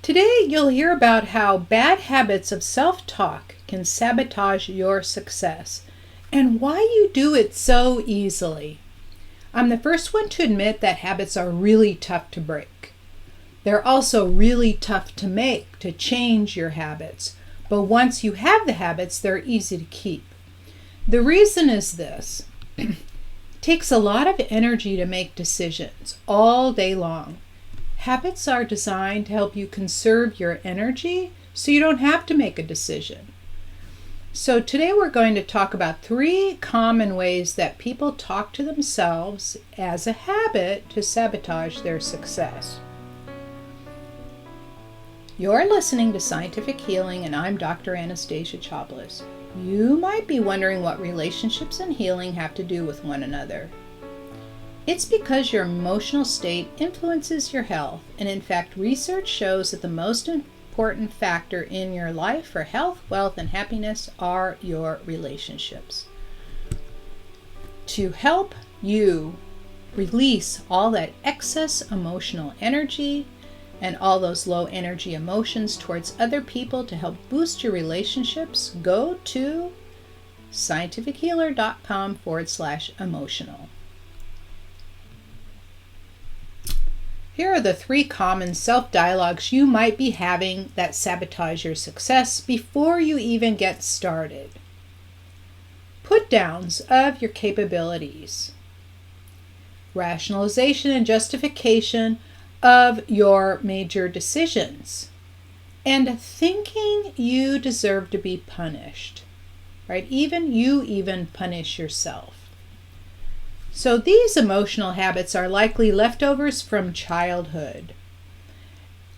Today, you'll hear about how bad habits of self-talk can sabotage your success and why you do it so easily. I'm the first one to admit that habits are really tough to break. They're also really tough to make, to change your habits. But once you have the habits, they're easy to keep. The reason is this. It takes a lot of energy to make decisions all day long. Habits are designed to help you conserve your energy so you don't have to make a decision. So today we're going to talk about 3 common ways that people talk to themselves as a habit to sabotage their success. You're listening to Scientific Healing, and I'm Dr. Anastasia Chablis. You might be wondering what relationships and healing have to do with one another. It's because your emotional state influences your health, and in fact, research shows that the most important factor in your life for health, wealth, and happiness are your relationships. To help you release all that excess emotional energy and all those low energy emotions towards other people to help boost your relationships, go to scientifichealer.com/emotional. Here are the 3 common self-dialogues you might be having that sabotage your success before you even get started. Put-downs of your capabilities. Rationalization and justification of your major decisions. And thinking you deserve to be punished. Right? You punish yourself. So these emotional habits are likely leftovers from childhood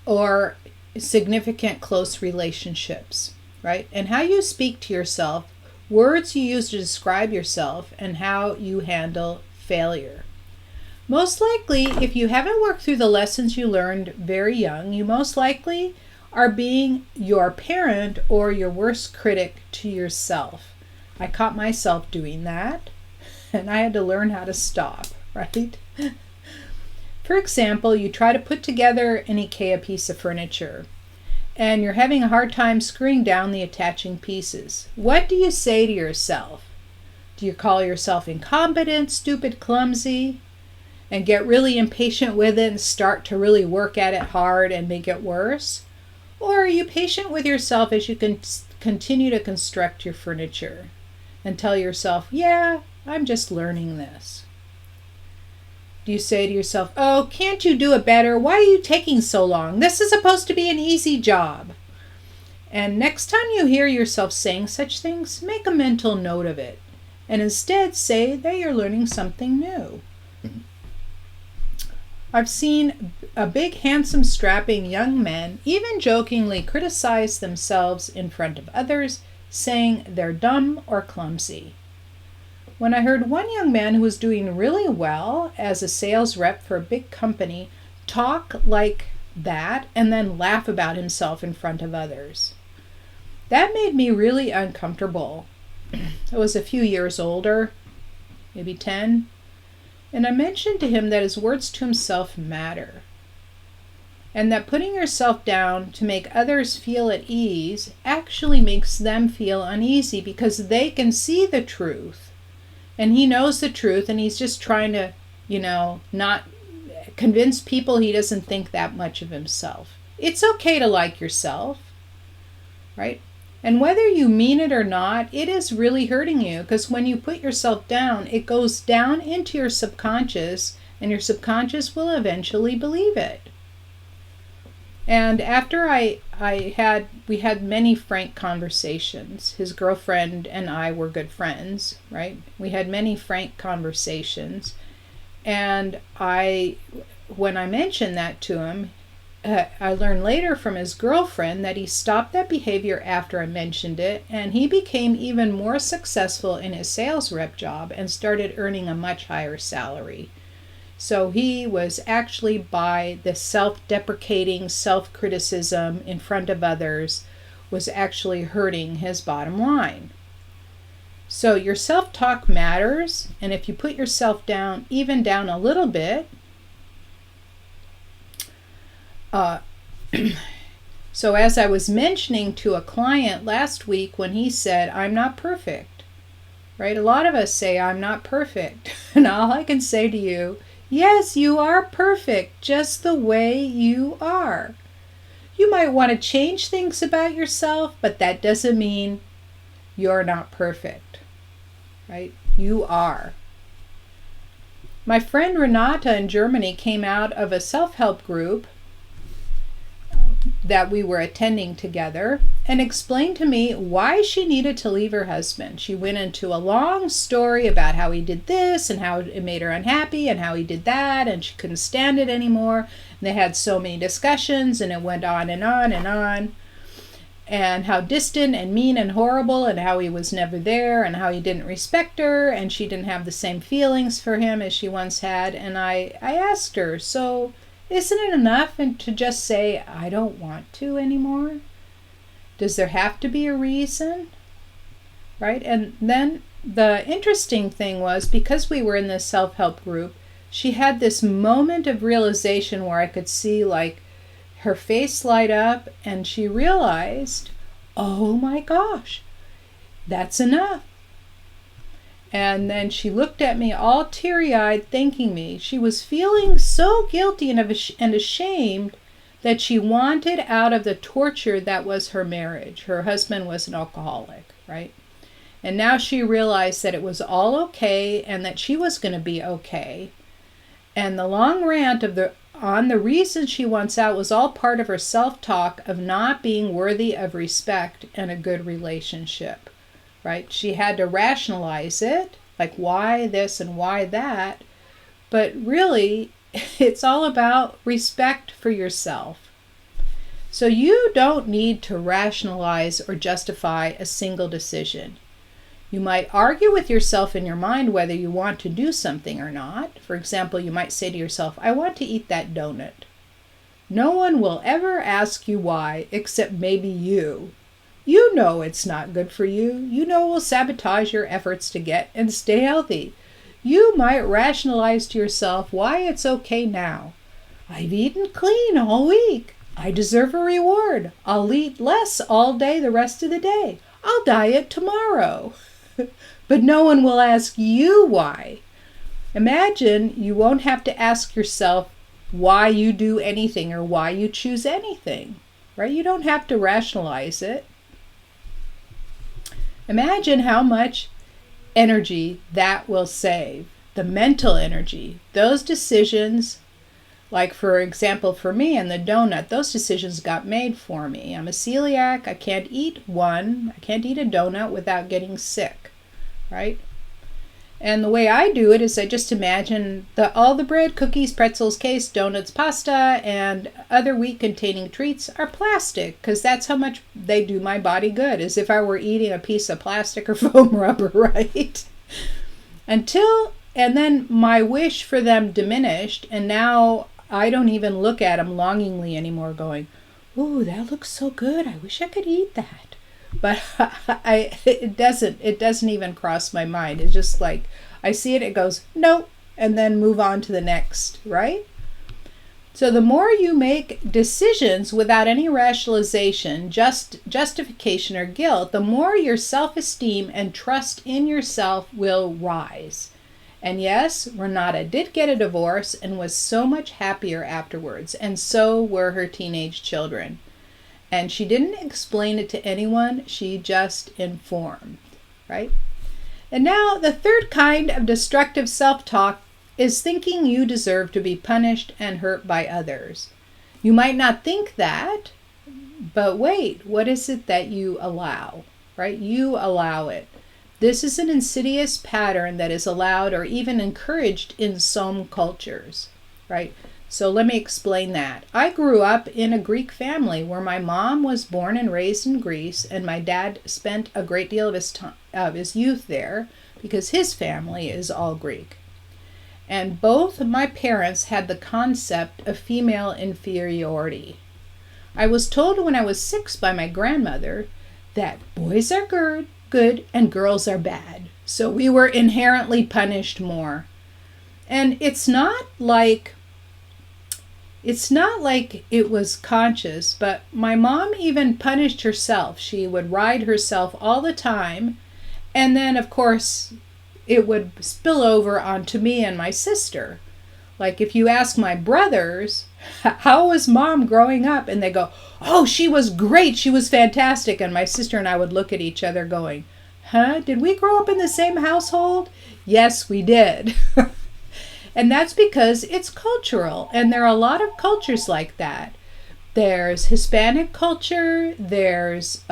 or significant close relationships, right? And how you speak to yourself, words you use to describe yourself, and how you handle failure. Most likely, if you haven't worked through the lessons you learned very young, you most likely are being your parent or your worst critic to yourself. I caught myself doing that. And I had to learn how to stop, right? For example, you try to put together an IKEA piece of furniture, and you're having a hard time screwing down the attaching pieces. What do you say to yourself? Do you call yourself incompetent, stupid, clumsy, and get really impatient with it and start to really work at it hard and make it worse? Or are you patient with yourself as you can continue to construct your furniture and tell yourself, yeah, I'm just learning this? Do you say to yourself, oh, can't you do it better? Why are you taking so long? This is supposed to be an easy job. And next time you hear yourself saying such things, make a mental note of it. And instead say that you're learning something new. I've seen a big, handsome, strapping young men even jokingly criticize themselves in front of others, saying they're dumb or clumsy. When I heard one young man who was doing really well as a sales rep for a big company talk like that and then laugh about himself in front of others, that made me really uncomfortable. I was a few years older, maybe 10, and I mentioned to him that his words to himself matter, and that putting yourself down to make others feel at ease actually makes them feel uneasy because they can see the truth. And he knows the truth, and he's just trying to, not convince people he doesn't think that much of himself. It's okay to like yourself, right? And whether you mean it or not, it is really hurting you, because when you put yourself down, it goes down into your subconscious, and your subconscious will eventually believe it. And after we had many frank conversations. His girlfriend and I were good friends, right? We had many frank conversations. And when I mentioned that to him, I learned later from his girlfriend that he stopped that behavior after I mentioned it, and he became even more successful in his sales rep job and started earning a much higher salary. So he was actually, by the self-deprecating self-criticism in front of others, was actually hurting his bottom line. So your self-talk matters, and if you put yourself down, even down a little bit, So as I was mentioning to a client last week when he said, I'm not perfect, right? A lot of us say, I'm not perfect. And all I can say to you, yes, you are perfect just the way you are. You might want to change things about yourself, but that doesn't mean you're not perfect, right? You are. My friend Renata in Germany came out of a self-help group that we were attending together and explained to me why she needed to leave her husband. She went into a long story about how he did this and how it made her unhappy and how he did that and she couldn't stand it anymore. And they had so many discussions and it went on and on and on. And how distant and mean and horrible and how he was never there and how he didn't respect her and she didn't have the same feelings for him as she once had. And I asked her, so isn't it enough to just say, I don't want to anymore? Does there have to be a reason? Right? And then the interesting thing was, because we were in this self-help group, she had this moment of realization where I could see like her face light up and she realized, oh my gosh, that's enough. And then she looked at me all teary-eyed, thanking me. She was feeling so guilty and ashamed that she wanted out of the torture that was her marriage. Her husband was an alcoholic, right? And now she realized that it was all okay and that she was going to be okay. And the long rant on the reason she wants out was all part of her self-talk of not being worthy of respect and a good relationship. Right? She had to rationalize it, like why this and why that. But really, it's all about respect for yourself. So you don't need to rationalize or justify a single decision. You might argue with yourself in your mind whether you want to do something or not. For example, you might say to yourself, I want to eat that donut. No one will ever ask you why, except maybe you. You know it's not good for you. You know it will sabotage your efforts to get and stay healthy. You might rationalize to yourself why it's okay now. I've eaten clean all week. I deserve a reward. I'll eat less all day the rest of the day. I'll diet tomorrow. But no one will ask you why. Imagine you won't have to ask yourself why you do anything or why you choose anything, right? You don't have to rationalize it. Imagine how much energy that will save, the mental energy. Those decisions, like for example for me and the donut, those decisions got made for me. I'm a celiac. I can't eat a donut without getting sick, right? And the way I do it is I just imagine all the bread, cookies, pretzels, cakes, donuts, pasta, and other wheat-containing treats are plastic because that's how much they do my body good, as if I were eating a piece of plastic or foam rubber, right? And then my wish for them diminished, and now I don't even look at them longingly anymore going, ooh, that looks so good. I wish I could eat that. But it doesn't even cross my mind. It's just like I see it goes nope, and then move on to the next, right? So the more you make decisions without any rationalization, justification or guilt, the more your self-esteem and trust in yourself will rise. And yes, Renata did get a divorce and was so much happier afterwards, and so were her teenage children. And she didn't explain it to anyone, she just informed, right? And now the third kind of destructive self-talk is thinking you deserve to be punished and hurt by others. You might not think that, but wait, what is it that you allow, right? You allow it. This is an insidious pattern that is allowed or even encouraged in some cultures, right? So let me explain that. I grew up in a Greek family where my mom was born and raised in Greece, and my dad spent a great deal of his youth there because his family is all Greek. And both my parents had the concept of female inferiority. I was told when I was 6 by my grandmother that boys are good and girls are bad. So we were inherently punished more. And it's not like it's not like it was conscious, but my mom even punished herself. She would ride herself all the time. And then, of course, it would spill over onto me and my sister. Like if you ask my brothers, how was mom growing up? And they go, oh, she was great. She was fantastic. And my sister and I would look at each other going, huh? Did we grow up in the same household? Yes, we did. And that's because it's cultural. And there are a lot of cultures like that. There's Hispanic culture, there's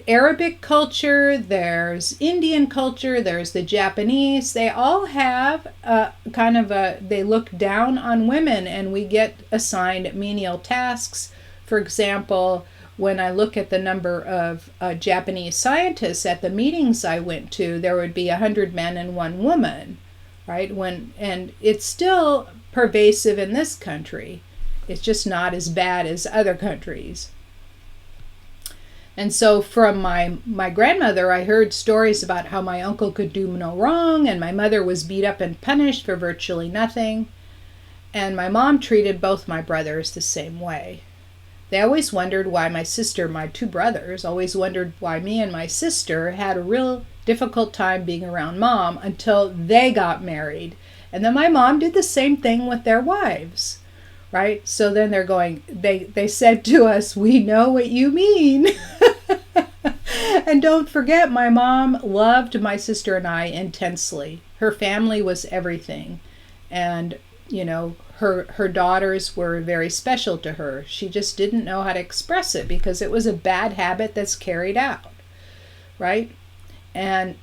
Arabic culture, there's Indian culture, there's the Japanese. They all have they look down on women, and we get assigned menial tasks. For example, when I look at the number of Japanese scientists at the meetings I went to, there would be 100 men and 1 woman, right? And it's still pervasive in this country. It's just not as bad as other countries. And so from my grandmother, I heard stories about how my uncle could do no wrong, and my mother was beat up and punished for virtually nothing. And my mom treated both my brothers the same way. They always wondered why my 2 brothers, always wondered why me and my sister had a real difficult time being around mom until they got married. And then my mom did the same thing with their wives. Right? So then they're going, they said to us, we know what you mean. And don't forget, my mom loved my sister and I intensely. Her family was everything. And, her daughters were very special to her. She just didn't know how to express it because it was a bad habit that's carried out. Right? And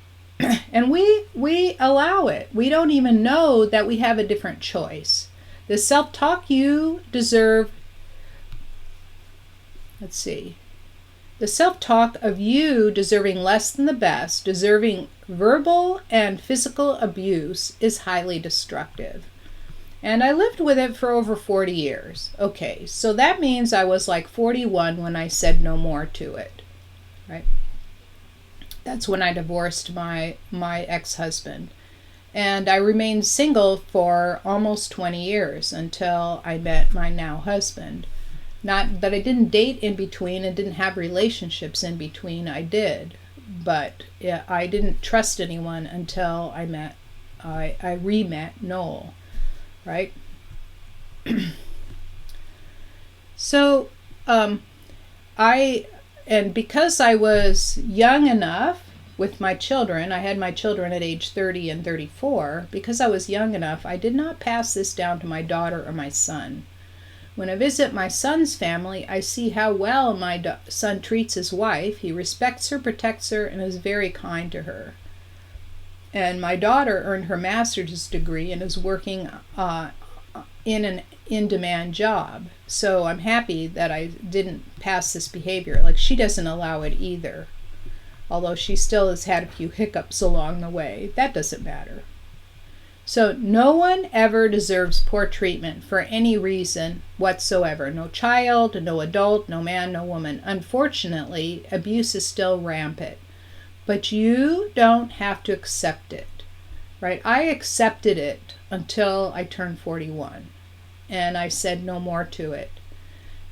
we allow it. We don't even know that we have a different choice. The self-talk you deserve, the self-talk of you deserving less than the best, deserving verbal and physical abuse is highly destructive. And I lived with it for over 40 years. Okay, so that means I was like 41 when I said no more to it, right? That's when I divorced my ex-husband. And I remained single for almost 20 years until I met my now husband. Not that I didn't date in between and didn't have relationships in between, I did. But I didn't trust anyone until I re-met Noel, right? So, because I was young enough, with my children, I had my children at age 30 and 34. Because I was young enough, I did not pass this down to my daughter or my son. When I visit my son's family, I see how well my son treats his wife. He respects her, protects her, and is very kind to her. And my daughter earned her master's degree and is working in an in-demand job. So I'm happy that I didn't pass this behavior. Like, she doesn't allow it either. Although she still has had a few hiccups along the way. That doesn't matter. So no one ever deserves poor treatment for any reason whatsoever. No child, no adult, no man, no woman. Unfortunately, abuse is still rampant. But you don't have to accept it, right? I accepted it until I turned 41. And I said no more to it.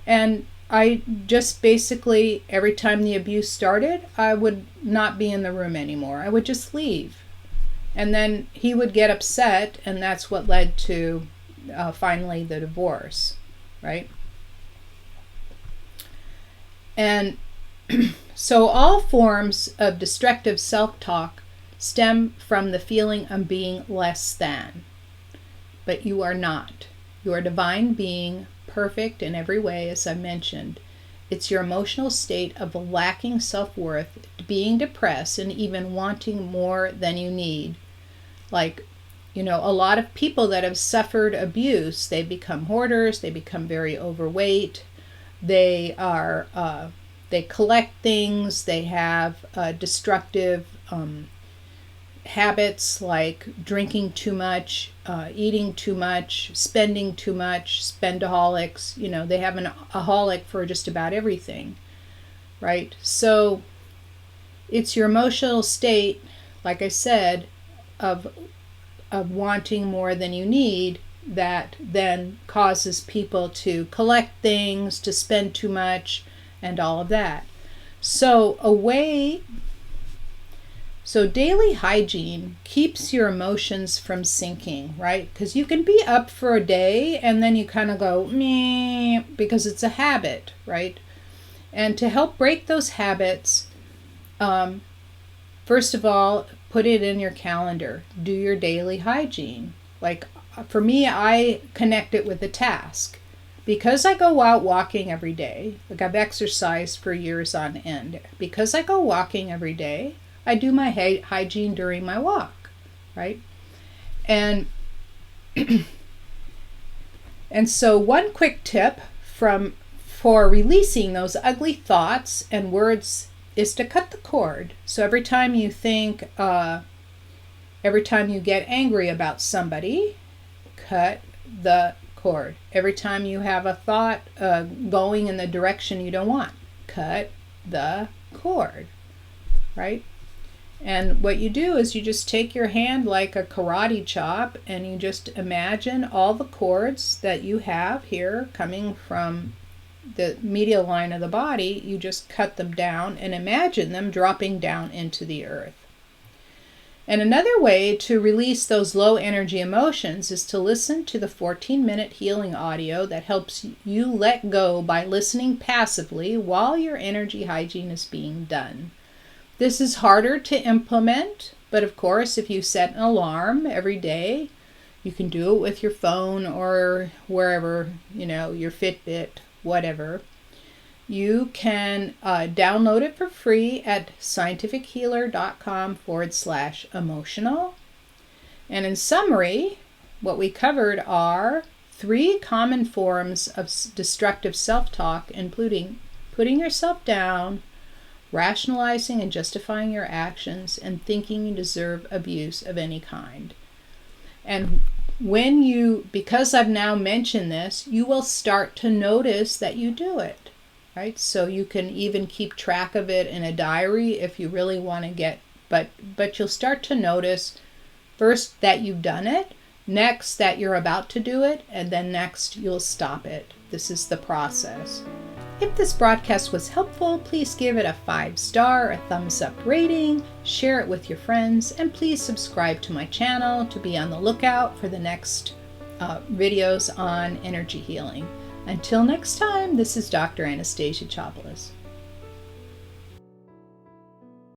And I just basically, every time the abuse started, I would not be in the room anymore. I would just leave. And then he would get upset, and that's what led to finally the divorce, right? And so all forms of destructive self-talk stem from the feeling of being less than. But you are not. You are a divine being, perfect in every way, as I mentioned. It's your emotional state of lacking self-worth, being depressed, and even wanting more than you need. Like, a lot of people that have suffered abuse, they become hoarders, they become very overweight, they collect things, they have destructive habits like drinking too much, eating too much, spending too much, spendaholics. They have an aholic for just about everything, right? So it's your emotional state, like I said, of wanting more than you need that then causes people to collect things, to spend too much, and all of that. So daily hygiene keeps your emotions from sinking, right? Because you can be up for a day and then you kind of go, meh, because it's a habit, right? And to help break those habits, first of all, put it in your calendar. Do your daily hygiene. Like for me, I connect it with a task. Because I go out walking every day, like I've exercised for years on end, because I go walking every day, I do my hygiene during my walk, right? And and so one quick tip for releasing those ugly thoughts and words is to cut the cord. So every time you think, every time you get angry about somebody, cut the cord. Every time you have a thought going in the direction you don't want, cut the cord, right? And what you do is you just take your hand like a karate chop and you just imagine all the cords that you have here coming from the medial line of the body. You just cut them down and imagine them dropping down into the earth. And another way to release those low energy emotions is to listen to the 14-minute healing audio that helps you let go by listening passively while your energy hygiene is being done. This is harder to implement, but of course, if you set an alarm every day, you can do it with your phone or wherever, your Fitbit, whatever. You can download it for free at scientifichealer.com/emotional. And in summary, what we covered are 3 common forms of destructive self-talk, including putting yourself down, rationalizing and justifying your actions, and thinking you deserve abuse of any kind. And because I've now mentioned this, you will start to notice that you do it, right? So you can even keep track of it in a diary if you really want to but you'll start to notice first that you've done it, next that you're about to do it, and then next you'll stop it. This is the process. If this broadcast was helpful, please give it a 5-star, a thumbs up rating, share it with your friends, and please subscribe to my channel to be on the lookout for the next videos on energy healing. Until next time, this is Dr. Anastasia Chopelas.